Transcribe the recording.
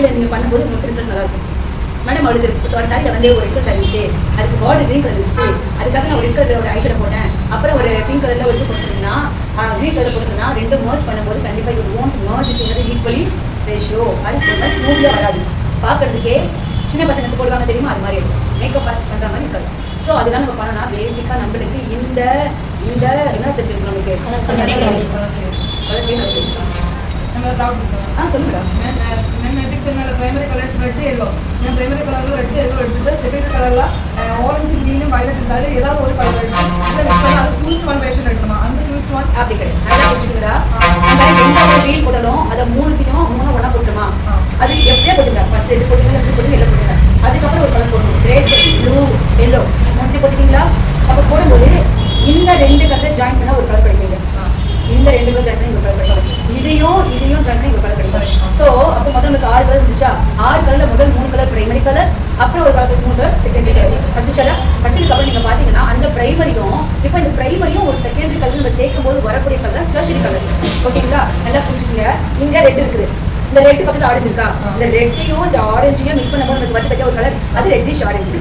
சாரியில் நீங்கள் பண்ணும்போது உங்களுக்கு ரிசல்ட் நல்லா இருக்கும். மேடம் அவளுக்கு சாரியில் வந்து ஒரு ரெட் கலர் இருந்துச்சு, அதுக்கு பார்டர் கிரீன் கலர் இருந்துச்சு, அதுக்காக நான் ஒரு ரெட் கலர் ஒரு ஐஷேடோ போட்டேன், அப்புறம் ஒரு பிங்க் கலரில் ஒரு இது போட்டுருந்தீங்கன்னா கிரீன் கலர் போட்டுருந்தா ரெண்டு மர்ஜ் பண்ணும்போது கண்டிப்பாக இது ஓன் மர்ஜுங்கிறது ஈக்குவலி ரேஷியோ. அது ரொம்ப ஸ்மூத்தியாக வராது, பார்க்கறதுக்கே சின்ன பசங்களுக்கு போடுவாங்க தெரியுமா, அது மாதிரி இருக்கும். மேக்கப் ஆர்டிஸ்ட் பண்ணுற மாதிரி இருக்காது. ஸோ அதெல்லாம் நம்ம பண்ணோம்னா பேசிக்காக நம்மளுக்கு இந்த இந்த என்ன தெரிஞ்சிருக்கும் நமக்கு சொல்லுங்க. मैं एदिक channel primary colours red yellow मैं प्राइमरी कलर रेड येलो எடுத்துட்டு செகண்டரி கலர்ல ஆரஞ்சு கிரீன் வயலட் இருந்தால ஏதாவது ஒரு கலர் எடுத்து இத மிக்ஸ் பண்ணா அது ட்விஸ்ட் ஒன் வெர்ஷன் எடுக்கணும். அந்த ட்விஸ்ட் ஒன் அப்படி கிடையாது. நல்லா புரிஞ்சுக்கிறா. நம்ம எந்த ஒரு ரீல் போடணும் அத மூணுத்தையும் ஒண்ணா போட்டுமா, அது எப்படியே போடுங்க. ஃபர்ஸ்ட் எடுத்து போடுங்க, எடுத்து போடுங்க, எல்லாம் போடுங்க. அதுக்கப்புறம் ஒரு கலர் போடணும். ரெட் ப்ளூ எல்லோ மூணு போட்டுட்டீங்களா? அப்ப போடும்போது இந்த ரெண்டு கலரை ஜாயின் பண்ணா ஒரு கலர் கிடைக்குங்க. இந்த ரெண்டு கலர் ஜாயின் பண்ணி ஒரு கலர் கிடைக்கும். இதையும் ஜாயின் பண்ணி ஒரு கலர் கிடைக்கும். ஸோ அப்போ முதல் நமக்கு 6 கலர் இருந்துச்சா, 6 கலர்ல முதல் 3 கலர் பிரைமரி கலர், அப்புறம் ஒரு கலர் 3 கலர் செகண்டரி கலர் படிச்சுச்சா. படிச்சதுக்கு அப்புறம் நீங்க பாத்தீங்கன்னா அந்த பிரைமரியும் இப்போ இந்த பிரைமரியும் ஒரு செகண்டரி கலர் நம்ம சேர்க்கும் போது வரக்கூடிய கலர் டெர்ஷரி கலர். ஓகேங்களா? நல்லா புரிஞ்சுக்கங்க. இங்க ரெட் இருக்குது, இந்த ரெட் பக்கத்துல ஆரஞ்சு இருக்கா, இந்த ரெட்டையும் இந்த ஆரஞ்சையும் மிக்ஸ் பண்ணும்போது நமக்கு வட்ட ஒரு கலர், அது ரெட்டிஷ் ஆரஞ்சு.